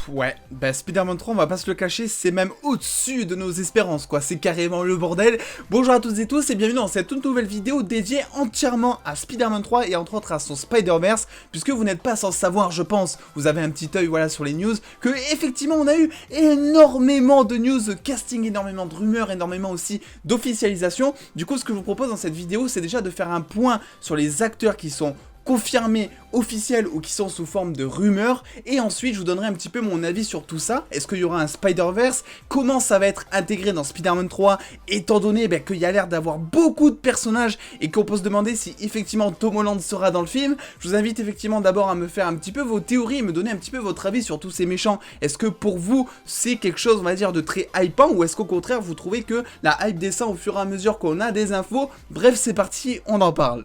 Ouais, bah Spider-Man 3, on va pas se le cacher, c'est même au-dessus de nos espérances, quoi. C'est carrément le bordel. Bonjour à toutes et tous et bienvenue dans cette toute nouvelle vidéo dédiée entièrement à Spider-Man 3 et entre autres à son Spider-Verse, puisque vous n'êtes pas sans savoir, je pense, vous avez un petit œil, voilà, sur les news, que effectivement on a eu énormément de news, de casting, énormément de rumeurs, énormément aussi d'officialisation. Du coup, ce que je vous propose dans cette vidéo, c'est déjà de faire un point sur les acteurs qui sont confirmés, officiels ou qui sont sous forme de rumeurs, et ensuite je vous donnerai un petit peu mon avis sur tout ça. Est-ce qu'il y aura un Spider-Verse? Comment ça va être intégré dans Spider-Man 3, étant donné qu'il y a l'air d'avoir beaucoup de personnages et qu'on peut se demander si effectivement Tom Holland sera dans le film. Je vous invite effectivement d'abord à me faire un petit peu vos théories, me donner un petit peu votre avis sur tous ces méchants. Est-ce que pour vous c'est quelque chose, on va dire, de très hypant, ou est-ce qu'au contraire vous trouvez que la hype descend au fur et à mesure qu'on a des infos? Bref, c'est parti, on en parle.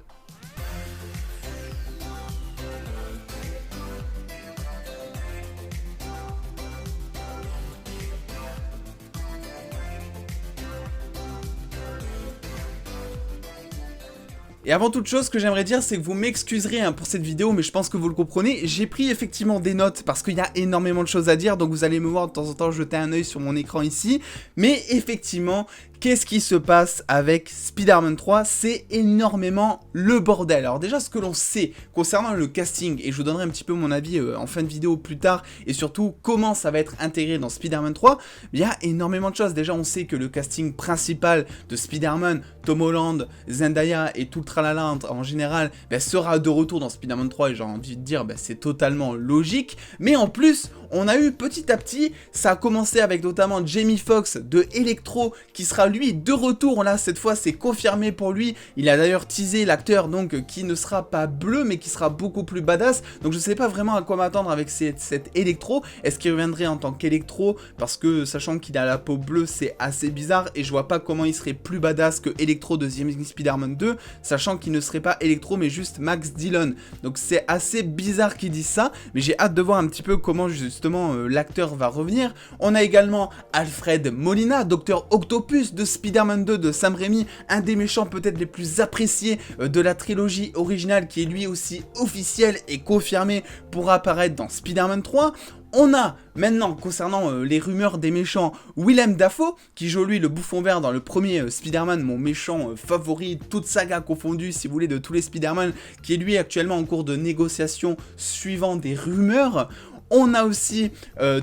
Et avant toute chose, ce que j'aimerais dire, c'est que vous m'excuserez pour cette vidéo, mais je pense que vous le comprenez. J'ai pris effectivement des notes parce qu'il y a énormément de choses à dire, donc vous allez me voir de temps en temps jeter un œil sur mon écran ici. Mais effectivement, qu'est-ce qui se passe avec Spider-Man 3? C'est énormément le bordel. Alors déjà, ce que l'on sait concernant le casting, et je vous donnerai un petit peu mon avis en fin de vidéo plus tard, et surtout comment ça va être intégré dans Spider-Man 3, il y a énormément de choses. Déjà, on sait que le casting principal de Spider-Man, Tom Holland, Zendaya et tout le tralala en général, sera de retour dans Spider-Man 3, et j'ai envie de dire, c'est totalement logique. Mais en plus, on a eu petit à petit, ça a commencé avec notamment Jamie Foxx de Electro, qui sera lui de retour. Là cette fois c'est confirmé pour lui. Il a d'ailleurs teasé l'acteur, donc qui ne sera pas bleu mais qui sera beaucoup plus badass. Donc je sais pas vraiment à quoi m'attendre avec cet Electro. Est-ce qu'il reviendrait en tant qu'Electro? Parce que sachant qu'il a la peau bleue, c'est assez bizarre, et je vois pas comment il serait plus badass que Electro de The Amazing Spider-Man 2, sachant qu'il ne serait pas Electro mais juste Max Dillon. Donc c'est assez bizarre qu'ils disent ça, mais j'ai hâte de voir un petit peu comment justement l'acteur va revenir. On a également Alfred Molina, Docteur Octopus de Spider-Man 2 de Sam Raimi, un des méchants peut-être les plus appréciés de la trilogie originale, qui est lui aussi officiel et confirmé pour apparaître dans Spider-Man 3. On a maintenant, concernant les rumeurs des méchants, Willem Dafoe, qui joue lui le bouffon vert dans le premier Spider-Man, mon méchant favori, toute saga confondue si vous voulez, de tous les Spider-Man, qui est lui actuellement en cours de négociation suivant des rumeurs. On a aussi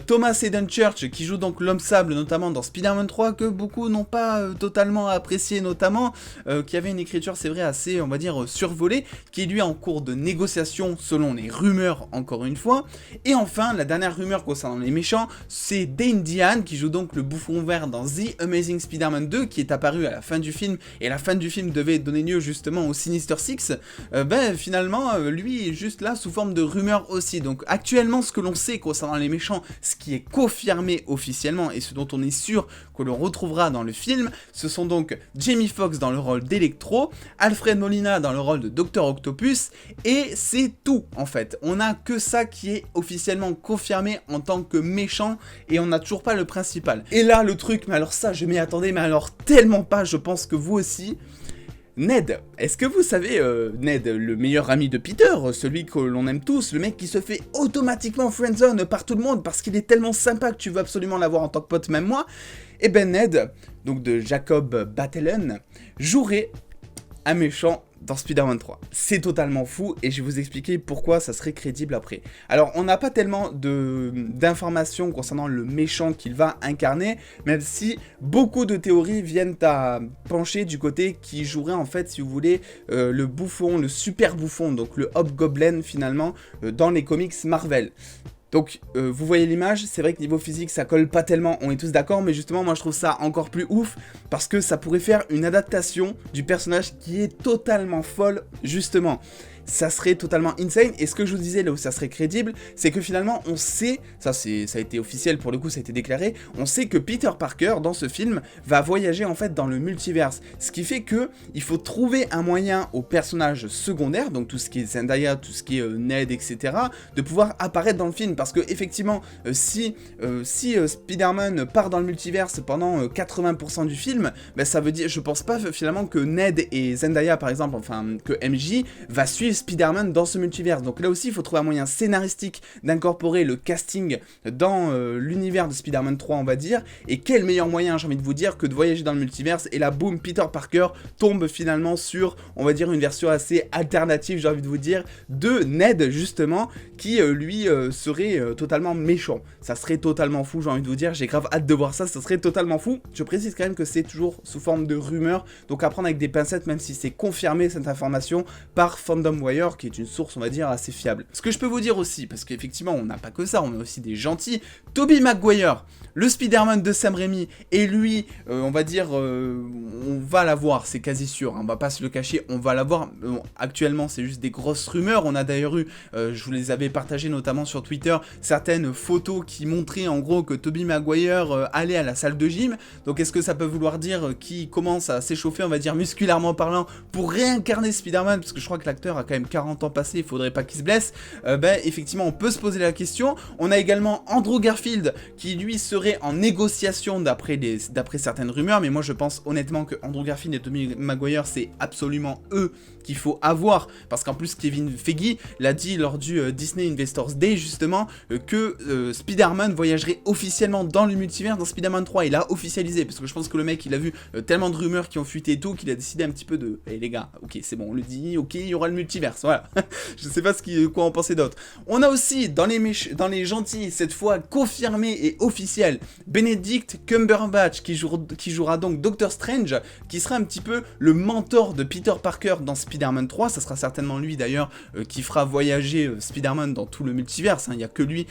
Thomas Hayden Church qui joue donc l'homme sable notamment dans Spider-Man 3, que beaucoup n'ont pas totalement apprécié, notamment qui avait une écriture, c'est vrai, assez, on va dire, survolée, qui est lui en cours de négociation selon les rumeurs encore une fois. Et enfin, la dernière rumeur concernant les méchants, c'est Dane DeHaan qui joue donc le bouffon vert dans The Amazing Spider-Man 2, qui est apparu à la fin du film, et la fin du film devait donner lieu justement au Sinister Six. Finalement, lui est juste là sous forme de rumeur aussi. Donc actuellement, ce que l'on sait concernant les méchants, ce qui est confirmé officiellement et ce dont on est sûr que l'on retrouvera dans le film, ce sont donc Jamie Foxx dans le rôle d'Electro, Alfred Molina dans le rôle de Docteur Octopus, et c'est tout en fait. On n'a que ça qui est officiellement confirmé en tant que méchant, et on n'a toujours pas le principal. Et là le truc, mais alors ça je m'y attendais, mais alors tellement pas, je pense que vous aussi. Ned, est-ce que vous savez, Ned, le meilleur ami de Peter, celui que l'on aime tous, le mec qui se fait automatiquement friendzone par tout le monde parce qu'il est tellement sympa que tu veux absolument l'avoir en tant que pote, même moi? Eh ben Ned, donc de Jacob Batalon, jouerait un méchant dans Spider-Man 3. C'est totalement fou, et je vais vous expliquer pourquoi ça serait crédible après. Alors, on n'a pas tellement d'informations concernant le méchant qu'il va incarner, même si beaucoup de théories viennent à pencher du côté qui jouerait en fait, si vous voulez, le bouffon, le super bouffon, donc le Hobgoblin finalement, dans les comics Marvel. Donc, vous voyez l'image, c'est vrai que niveau physique, ça colle pas tellement, on est tous d'accord, mais justement, moi je trouve ça encore plus ouf, parce que ça pourrait faire une adaptation du personnage qui est totalement folle, justement. Ça serait totalement insane, et ce que je vous disais là où ça serait crédible, c'est que finalement on sait, ça a été officiel pour le coup, ça a été déclaré, on sait que Peter Parker dans ce film va voyager en fait dans le multiverse, ce qui fait que il faut trouver un moyen aux personnages secondaires, donc tout ce qui est Zendaya, tout ce qui est Ned, etc., de pouvoir apparaître dans le film, parce que effectivement, si Spider-Man part dans le multiverse pendant 80% du film, ça veut dire, je pense pas finalement que Ned et Zendaya par exemple, enfin que MJ va suivre Spider-Man dans ce multiverse. Donc là aussi, il faut trouver un moyen scénaristique d'incorporer le casting dans l'univers de Spider-Man 3, on va dire. Et quel meilleur moyen, j'ai envie de vous dire, que de voyager dans le multiverse. Et là, boum, Peter Parker tombe finalement sur, on va dire, une version assez alternative, j'ai envie de vous dire, de Ned, justement, qui, lui, serait totalement méchant. Ça serait totalement fou, j'ai envie de vous dire. J'ai grave hâte de voir ça, ça serait totalement fou. Je précise quand même que c'est toujours sous forme de rumeur, donc à prendre avec des pincettes, même si c'est confirmé cette information par Fandom Wire, qui est une source, on va dire, assez fiable. Ce que je peux vous dire aussi, parce qu'effectivement, on n'a pas que ça, on a aussi des gentils. Tobey Maguire, le Spider-Man de Sam Raimi, et lui, on va dire, on va l'avoir, c'est quasi sûr, hein, on va pas se le cacher, on va l'avoir. Actuellement, c'est juste des grosses rumeurs. On a d'ailleurs eu, je vous les avais partagées notamment sur Twitter, certaines photos qui montraient en gros que Tobey Maguire allait à la salle de gym. Donc est-ce que ça peut vouloir dire qu'il commence à s'échauffer, on va dire musculairement parlant, pour réincarner Spider-Man, parce que je crois que l'acteur a quand même 40 ans passés, il faudrait pas qu'il se blesse. Effectivement, on peut se poser la question. On a également Andrew Garfield qui lui serait en négociation d'après certaines rumeurs, mais moi je pense honnêtement que Andrew Garfield et Tobey Maguire, c'est absolument eux qu'il faut avoir, parce qu'en plus Kevin Feige l'a dit lors du Disney Investors Day justement, que Spider-Man voyagerait officiellement dans le multivers dans Spider-Man 3. Il a officialisé, parce que je pense que le mec il a vu tellement de rumeurs qui ont fuité et tout, qu'il a décidé un petit peu de hey, les gars, ok c'est bon, on le dit, ok il y aura le multiverse, voilà. Je sais pas quoi en penser d'autre. On a aussi dans les gentils, cette fois confirmé et officiel, Benedict Cumberbatch qui jouera donc Doctor Strange, qui sera un petit peu le mentor de Peter Parker dans Spider-Man 3, ça sera certainement lui d'ailleurs qui fera voyager Spider-Man dans tout le multiverse, hein. Il n'y a que lui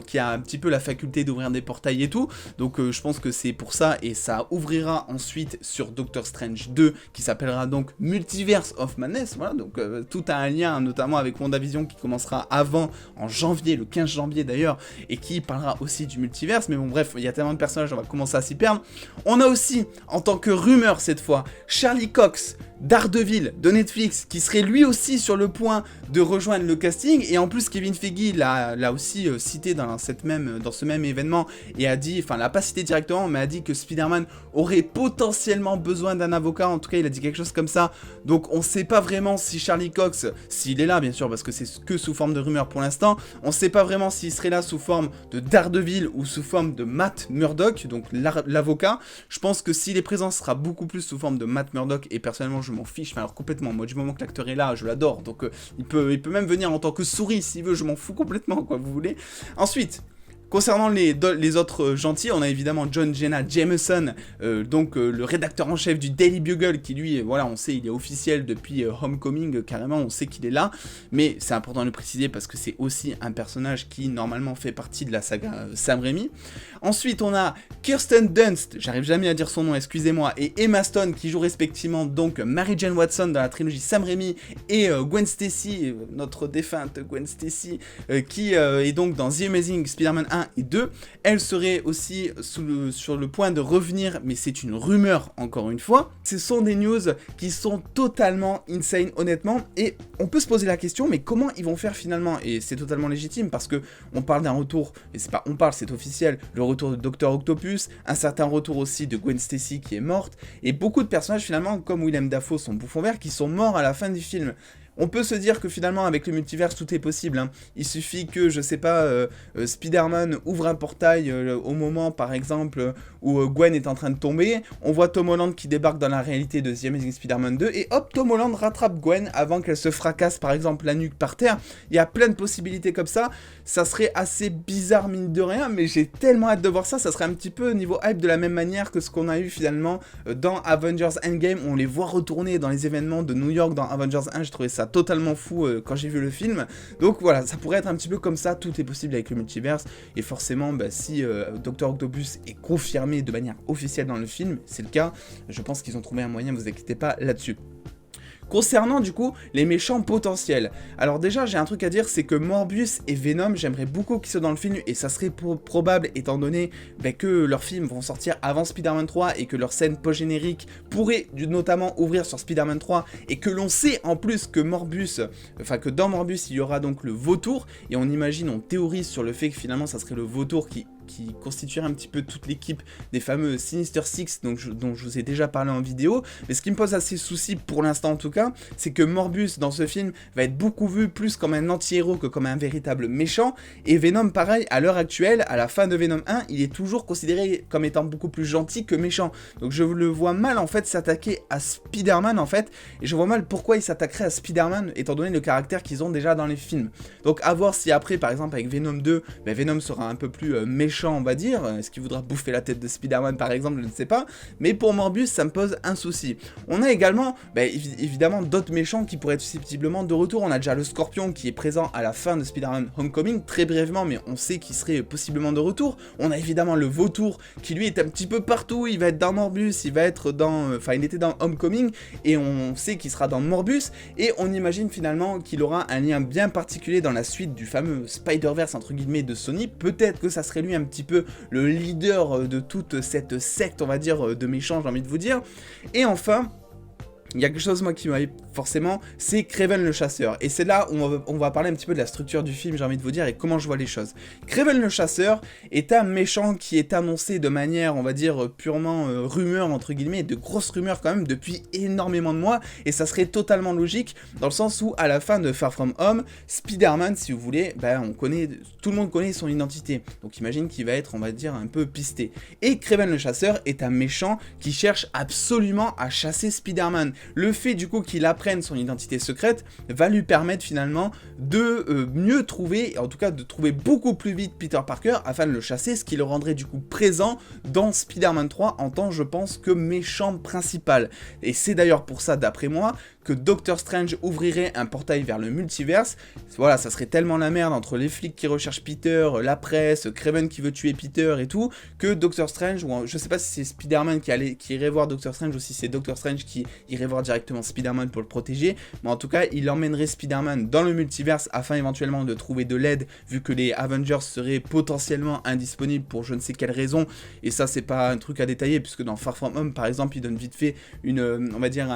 qui a un petit peu la faculté d'ouvrir des portails et tout, donc je pense que c'est pour ça, et ça ouvrira ensuite sur Doctor Strange 2, qui s'appellera donc Multiverse of Madness, voilà, donc tout a un lien, notamment avec WandaVision qui commencera avant, en janvier, le 15 janvier d'ailleurs, et qui parlera aussi du multiverse, mais bon bref, il y a tellement de personnages, on va commencer à s'y perdre. On a aussi, en tant que rumeur cette fois, Charlie Cox, Daredevil de Netflix, qui serait lui aussi sur le point de rejoindre le casting, et en plus Kevin Feige l'a aussi cité dans ce même événement, et a dit, enfin l'a pas cité directement, mais a dit que Spider-Man aurait potentiellement besoin d'un avocat, en tout cas il a dit quelque chose comme ça, donc on sait pas vraiment si Charlie Cox, s'il est là bien sûr, parce que c'est que sous forme de rumeur pour l'instant, on sait pas vraiment s'il serait là sous forme de Daredevil ou sous forme de Matt Murdock, donc l'avocat. Je pense que s'il est présent, ce sera beaucoup plus sous forme de Matt Murdock, et personnellement je m'en fiche, mais alors complètement, moi du moment que l'acteur est là, je l'adore, donc il peut même venir en tant que souris s'il veut, je m'en fous complètement, quoi, vous voulez. Ensuite, concernant les autres gentils, on a évidemment John Jenna Jameson, le rédacteur en chef du Daily Bugle, qui lui, voilà, on sait, il est officiel depuis Homecoming, carrément, on sait qu'il est là, mais c'est important de le préciser parce que c'est aussi un personnage qui, normalement, fait partie de la saga Sam Raimi. Ensuite, on a Kirsten Dunst, j'arrive jamais à dire son nom, excusez-moi, et Emma Stone, qui joue respectivement donc Mary Jane Watson dans la trilogie Sam Raimi, et Gwen Stacy, notre défunte Gwen Stacy, qui est donc dans The Amazing Spider-Man 1 et 2, elle serait aussi sur le point de revenir, mais c'est une rumeur encore une fois. Ce sont des news qui sont totalement insane honnêtement, et on peut se poser la question, mais comment ils vont faire finalement? Et c'est totalement légitime parce que on parle d'un retour, et c'est pas on parle, c'est officiel, le retour de Dr Octopus, un certain retour aussi de Gwen Stacy qui est morte, et beaucoup de personnages finalement comme Willem Dafoe, son bouffon vert, qui sont morts à la fin du film. On peut se dire que finalement avec le multiverse tout est possible, hein. Il suffit que, je sais pas, Spider-Man ouvre un portail au moment par exemple où Gwen est en train de tomber, on voit Tom Holland qui débarque dans la réalité de The Amazing Spider-Man 2, et hop, Tom Holland rattrape Gwen avant qu'elle se fracasse par exemple la nuque par terre. Il y a plein de possibilités comme ça, ça serait assez bizarre mine de rien, mais j'ai tellement hâte de voir ça, ça serait un petit peu niveau hype de la même manière que ce qu'on a eu finalement dans Avengers Endgame, où on les voit retourner dans les événements de New York dans Avengers 1, je trouvais ça totalement fou quand j'ai vu le film. Donc voilà, ça pourrait être un petit peu comme ça, tout est possible avec le multiverse, et forcément si Dr Octopus est confirmé de manière officielle dans le film, c'est le cas, je pense qu'ils ont trouvé un moyen, vous inquiétez pas là-dessus. Concernant du coup les méchants potentiels, alors déjà j'ai un truc à dire, c'est que Morbius et Venom, j'aimerais beaucoup qu'ils soient dans le film, et ça serait probable étant donné que leurs films vont sortir avant Spider-Man 3 et que leur scène post-générique pourrait notamment ouvrir sur Spider-Man 3, et que l'on sait en plus que dans Morbius il y aura donc le vautour, et on imagine, on théorise sur le fait que finalement ça serait le vautour qui qui constituerait un petit peu toute l'équipe des fameux Sinister Six dont je vous ai déjà parlé en vidéo. Mais ce qui me pose assez souci pour l'instant en tout cas, c'est que Morbius dans ce film va être beaucoup vu plus comme un anti-héros que comme un véritable méchant, et Venom pareil, à l'heure actuelle, à la fin de Venom 1, il est toujours considéré comme étant beaucoup plus gentil que méchant. Donc je le vois mal en fait s'attaquer à Spider-Man en fait, et je vois mal pourquoi il s'attaquerait à Spider-Man étant donné le caractère qu'ils ont déjà dans les films. Donc à voir si après par exemple avec Venom 2, Venom sera un peu plus méchant on va dire, est-ce qu'il voudra bouffer la tête de Spider-Man par exemple, je ne sais pas, mais pour Morbius ça me pose un souci. On a également évidemment d'autres méchants qui pourraient être susceptiblement de retour. On a déjà le Scorpion qui est présent à la fin de Spider-Man Homecoming, très brièvement, mais on sait qu'il serait possiblement de retour. On a évidemment le Vautour qui lui est un petit peu partout, il va être dans Morbius, il va être dans... Enfin il était dans Homecoming et on sait qu'il sera dans Morbius, et on imagine finalement qu'il aura un lien bien particulier dans la suite du fameux Spider-Verse entre guillemets de Sony. Peut-être que ça serait lui un petit peu le leader de toute cette secte on va dire de méchants, j'ai envie de vous dire. Et enfin, il y a quelque chose moi qui m'a forcément, c'est Kraven le chasseur, et c'est là où on va parler un petit peu de la structure du film, j'ai envie de vous dire, et comment je vois les choses. Kraven le chasseur est un méchant qui est annoncé de manière, on va dire, purement rumeur, entre guillemets, de grosses rumeurs quand même, depuis énormément de mois, et ça serait totalement logique, dans le sens où, à la fin de Far From Home, Spider-Man, si vous voulez, tout le monde connaît son identité, donc imagine qu'il va être, on va dire, un peu pisté. Et Kraven le chasseur est un méchant qui cherche absolument à chasser Spider-Man. Le fait du coup qu'il apprenne son identité secrète va lui permettre finalement de mieux trouver, en tout cas de trouver beaucoup plus vite Peter Parker afin de le chasser, ce qui le rendrait du coup présent dans Spider-Man 3 en tant, je pense, que méchant principal. Et c'est d'ailleurs pour ça, d'après moi, que Doctor Strange ouvrirait un portail vers le multiverse. Voilà, ça serait tellement la merde entre les flics qui recherchent Peter, la presse, Kraven qui veut tuer Peter et tout, que Doctor Strange, ou je sais pas si c'est Spider-Man qui irait voir Doctor Strange ou si c'est Doctor Strange qui irait voir directement Spider-Man pour le protéger, mais en tout cas, il emmènerait Spider-Man dans le multiverse afin éventuellement de trouver de l'aide, vu que les Avengers seraient potentiellement indisponibles pour je ne sais quelle raison, et ça c'est pas un truc à détailler, puisque dans Far From Home par exemple, il donne vite fait on va dire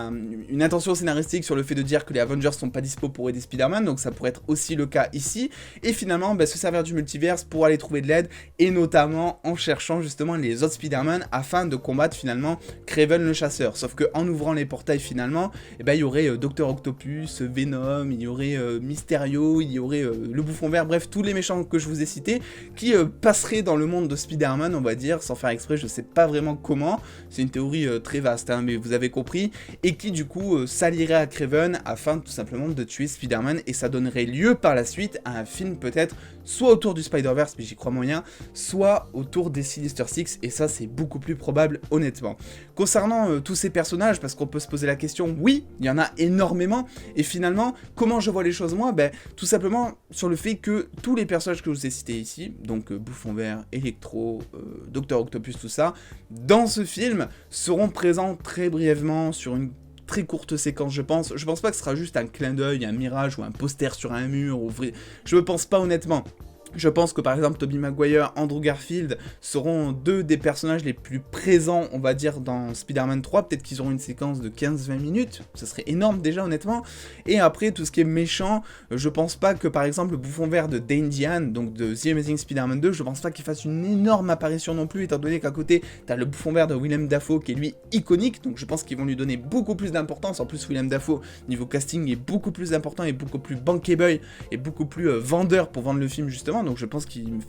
une intention scénaristique sur le fait de dire que les Avengers sont pas dispo pour aider Spider-Man, donc ça pourrait être aussi le cas ici, et finalement se servir du multiverse pour aller trouver de l'aide, et notamment en cherchant justement les autres Spider-Man afin de combattre finalement Kraven le chasseur. Sauf que en ouvrant les portails finalement, il y aurait Docteur Octopus, Venom, il y aurait Mysterio, il y aurait le Bouffon Vert, bref tous les méchants que je vous ai cités qui passeraient dans le monde de Spider-Man, on va dire, sans faire exprès, je sais pas vraiment comment, c'est une théorie très vaste, mais vous avez compris, et qui du coup s'allierait à Kraven afin tout simplement de tuer Spider-Man, et ça donnerait lieu par la suite à un film peut-être soit autour du Spider-Verse, mais j'y crois moyen, soit autour des Sinister Six, et ça c'est beaucoup plus probable honnêtement. Concernant tous ces personnages, parce qu'on peut se poser la question, oui, il y en a énormément, et finalement, comment je vois les choses moi, tout simplement sur le fait que tous les personnages que je vous ai cités ici, donc Bouffon Vert, Electro, Docteur Octopus, tout ça, dans ce film, seront présents très brièvement sur une très courte séquence, je pense. Je pense pas que ce sera juste un clin d'œil, un mirage ou un poster sur un mur, ou vrai. Je pense pas honnêtement. Je pense que par exemple Tobey Maguire, Andrew Garfield seront deux des personnages les plus présents, on va dire, dans Spider-Man 3. Peut-être qu'ils auront une séquence de 15-20 minutes, ça serait énorme déjà honnêtement. Et après tout ce qui est méchant, je pense pas que par exemple le Bouffon Vert de Dane DeHaan, donc de The Amazing Spider-Man 2, je pense pas qu'il fasse une énorme apparition non plus, étant donné qu'à côté t'as le Bouffon Vert de Willem Dafoe qui est lui iconique, donc je pense qu'ils vont lui donner beaucoup plus d'importance. En plus Willem Dafoe, niveau casting, est beaucoup plus important et beaucoup plus bankable et beaucoup plus vendeur pour vendre le film justement. Donc je pense qu'il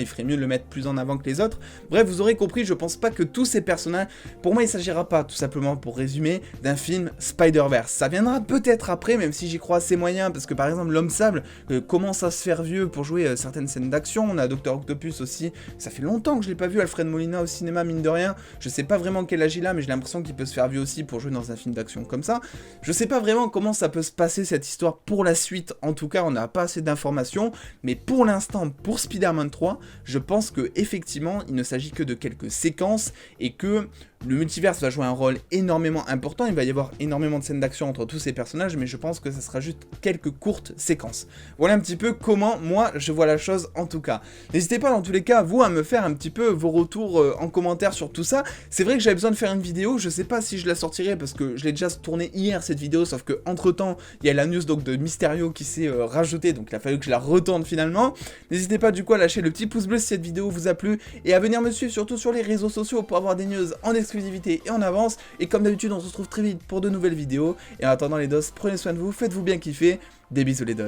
ferait mieux de le mettre plus en avant que les autres. Bref, vous aurez compris, je pense pas que tous ces personnages... Pour moi, il s'agira pas, tout simplement, pour résumer, d'un film Spider-Verse. Ça viendra peut-être après, même si j'y crois assez moyen, parce que par exemple, l'Homme Sable commence à se faire vieux pour jouer certaines scènes d'action. On a Docteur Octopus aussi. Ça fait longtemps que je l'ai pas vu, Alfred Molina au cinéma, mine de rien. Je sais pas vraiment quel âge il a, mais j'ai l'impression qu'il peut se faire vieux aussi pour jouer dans un film d'action comme ça. Je sais pas vraiment comment ça peut se passer, cette histoire, pour la suite. En tout cas, on n'a pas assez d'informations, mais pour l'instant, pour Spider-Man 3, je pense que effectivement il ne s'agit que de quelques séquences et que le multiverse va jouer un rôle énormément important, il va y avoir énormément de scènes d'action entre tous ces personnages, mais je pense que ça sera juste quelques courtes séquences. Voilà un petit peu comment moi je vois la chose en tout cas. N'hésitez pas dans tous les cas, vous, à me faire un petit peu vos retours en commentaire sur tout ça. C'est vrai que j'avais besoin de faire une vidéo, je sais pas si je la sortirai parce que je l'ai déjà tournée hier cette vidéo, sauf que entre temps, il y a la news donc de Mysterio qui s'est rajoutée, donc il a fallu que je la retourne finalement. N'hésitez pas du coup à lâcher le petit pouce bleu si cette vidéo vous a plu, et à venir me suivre surtout sur les réseaux sociaux pour avoir des news en exclusivité et en avance. Et comme d'habitude, on se retrouve très vite pour de nouvelles vidéos. Et en attendant les dos, prenez soin de vous, faites-vous bien kiffer. Des bisous les dos.